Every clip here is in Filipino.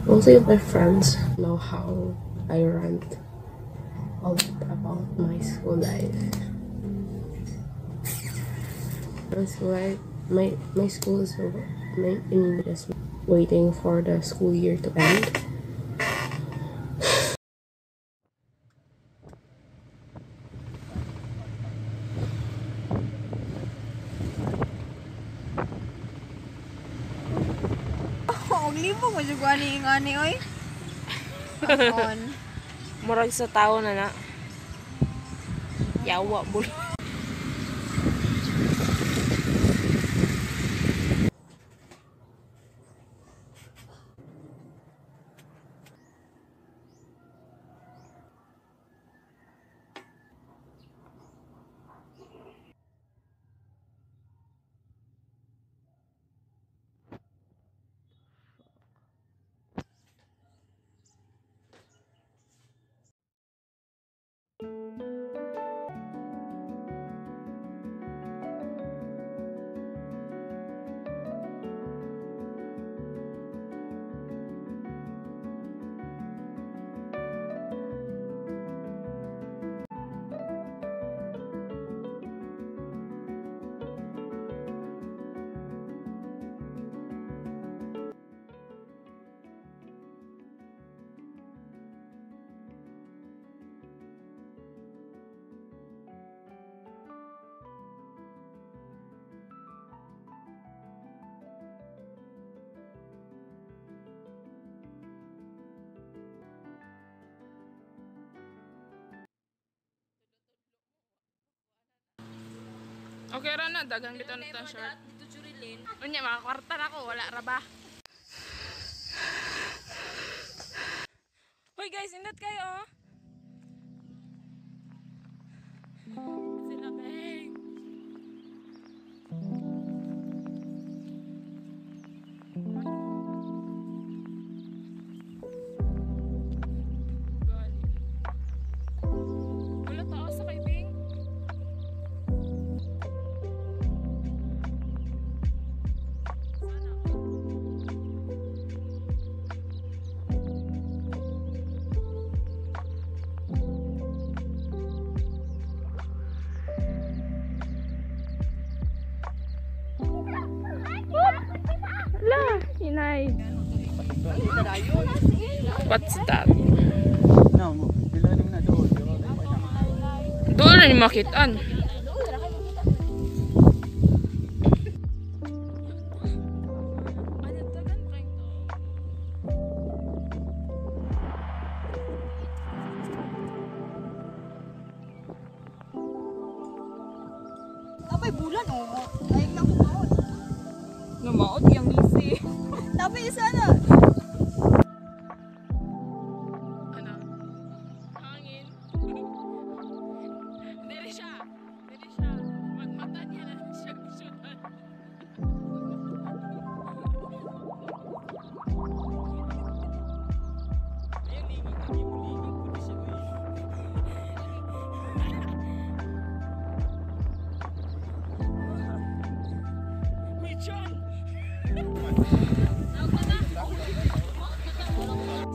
Mostly of my friends know how I rant a lot about my school life. My school is just waiting for the school year to end. Libo mo jud ani oy. On. Murag sa tao na. Yawa bulo. Okay ra na, dagang kita na short. Unya, makakwarta na ako, wala ra ba? Hoy guys, indot kayo oh. Sila bang. Wala tao sa kay Bing. Inay. What's that? Doon na ni makitaan. Apay bulan oh. Ayun lang kumaot. Namaot yung ngisi. Tapi isa na. Ano? Hangin. Dili siya. Magmata niya na siya kusutan.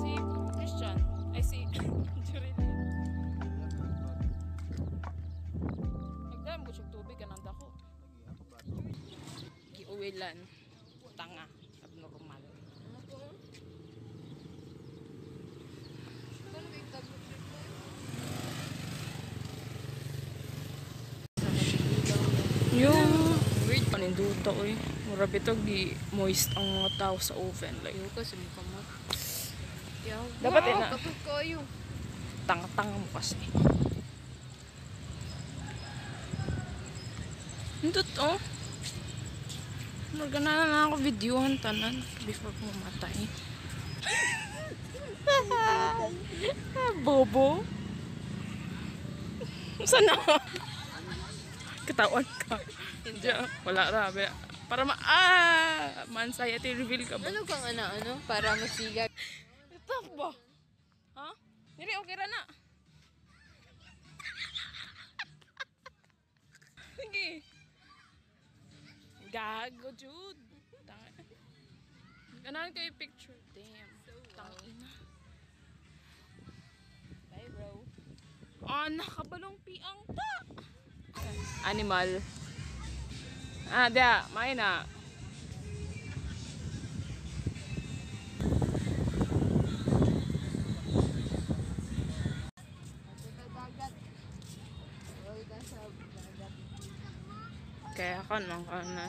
Si Christian, ay si Jurilyn. Nagdaan mo siyang tubig ka ng dako. Giuwilan. Tanga. Abnormal. Yung weird paninduta oy. Mura bitog di moist ang mga tao sa oven like. Yo kasi mo kamot. Yaw. Dapat ina. Kapag kayo. Tang-tang mo kasi. Hindot oh. Magana na ako videohan tanan before ko mamatay. Bobo. Sana. Katawan ka. Diyan, wala ra be. Para ma-anxiety reveal ka ba? Ano kang ano para masiga. Ito ba? Ha? Dili okay ra na. Sige. gago, Jude. Ganahan kayo picture. Damn. Tangina. Bye, bro. Nakabalong piang ta. Animal. Dia. Main na. Kaya kan lang ka na.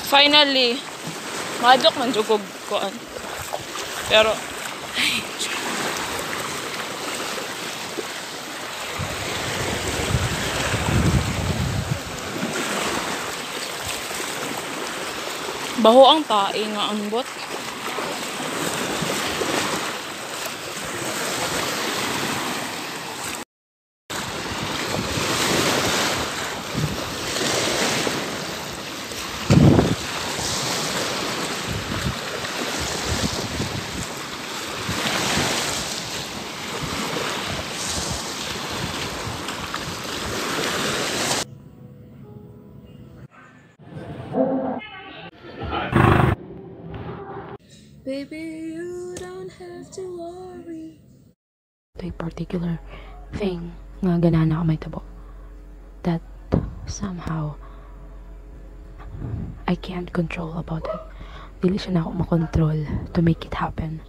Finally, madok man jugog koan. Pero baho ang tae nga ang bot. Baby, you don't have to worry. A particular thing nga ganahan ako may tabo that somehow I can't control about it. Dili siya na ako makontrol to make it happen.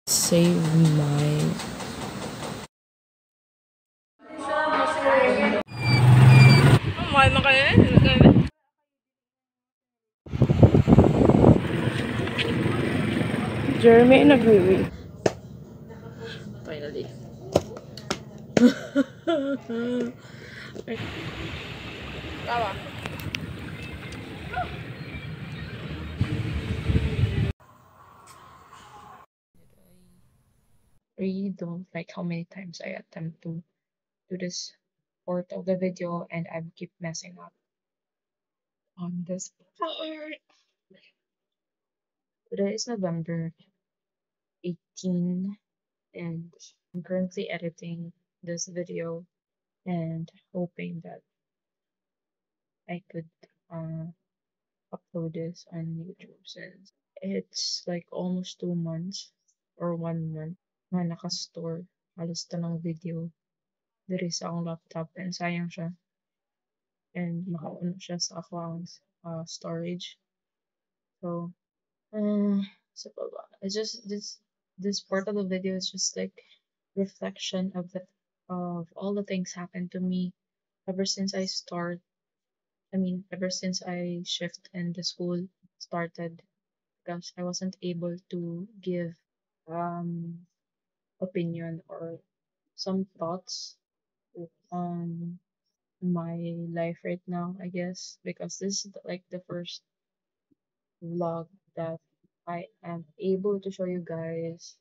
Save my Mahal na kayo. Jeremy nag-read. Finally. Tawa. Really don't like how many times I attempt to do this part of the video and I keep messing up on this part. Today is November 18 and I'm currently editing this video and hoping that I could upload this on YouTube since it's like almost 2 months or 1 month na naka-store halos tanang video diri sa akong laptop and sayang siya and makauno siya sa akong storage. So so it's just this part of the video is just like reflection of all the things happened to me ever since ever since I shift and the school started, because I wasn't able to give opinion or some thoughts on my life right now, I guess, because this is like the first vlog that I am able to show you guys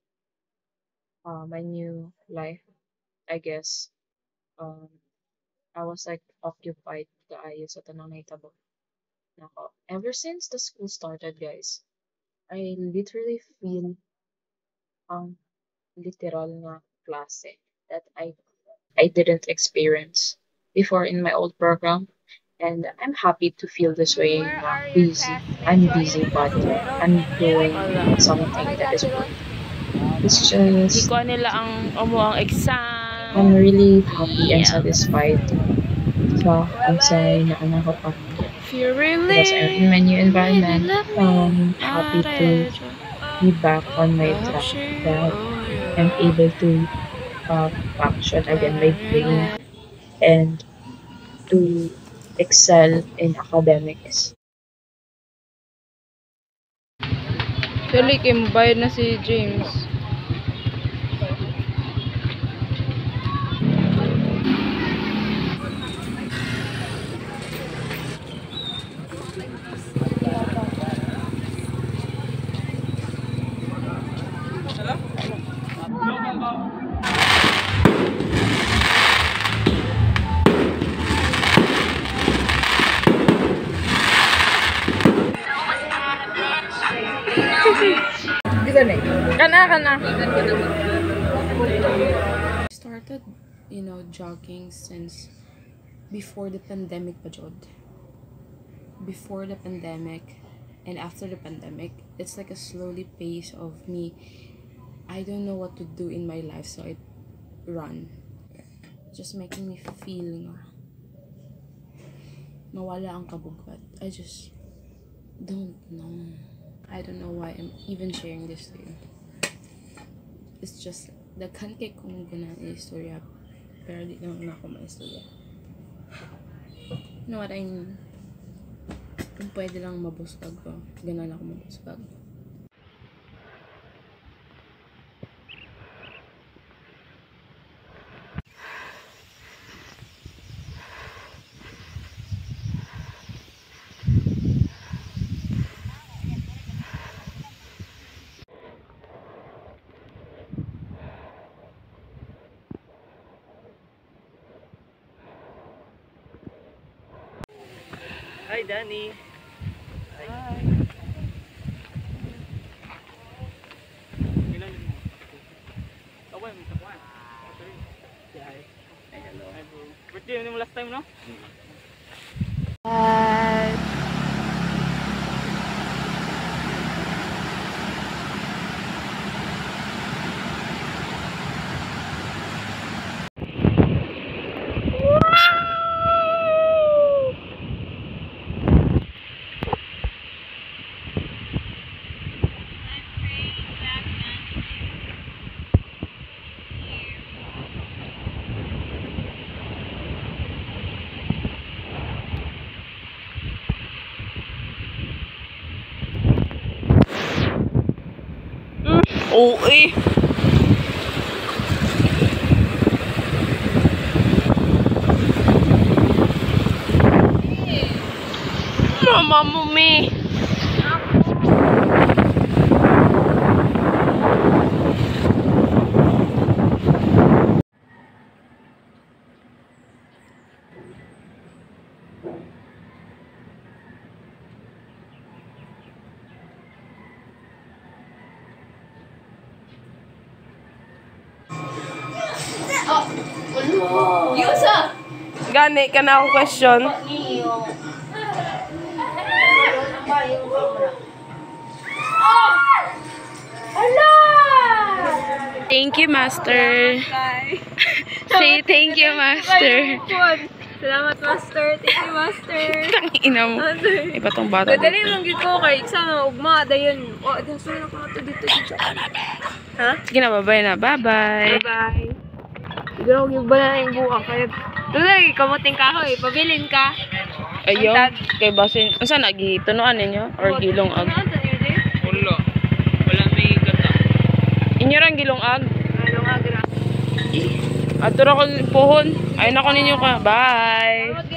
my new life, I guess. I was like occupied kaayo sa tanang nahitabo nako. Ever since the school started, guys, I literally feel literal nga klase that I didn't experience before in my old program. And I'm happy to feel this way now. I'm busy, but I'm doing something that is worth. It's just Ikaw nila ang ang exam. I'm really happy and satisfied sa ansay na anak ko pa. Because I'm in my new environment, happy to be back on my track that I'm able to function again my brain and to excel in academics. Actually, kay bayad na si James. Kana. Started, jogging since before the pandemic pa jud. Before the pandemic and after the pandemic, it's like a slowly pace of me. I don't know what to do in my life, so I run. Just making me feel mawala ang kabugat. I just don't know. I don't know why I'm even sharing this to you. It's just, daghan kay kung ganang istorya, pero di naman ako maistorya. You know what I mean? Kung pwede lang mabusgag ko, ganan ako mabusgag. Hi, Danny. Birthday mo last time, no? Oo eh. Mama mo, me. Gani ka na akong question. Thank you, Master. Say thank you, Master. Salamat, Master. Thank you, Master. Ina mo. Iba tong bata dito. Dali lang gito kay sana ugma dayon. O, dasun ako na to dito. Ha? Sige na, bye-bye na. Bye-bye. Bye. Siguro yung ba na yung buka kaya. Tuloy, kamuting kahoy. Pabilin ka. Ayaw. Kay basin. Saan nagitunuan ninyo? Or gilong ag? Wala. Wala may gata. Inyo rang gilong ag? Ano nga, gra. Ato ra ko pohon. Ay nako ninyo ka. Bye.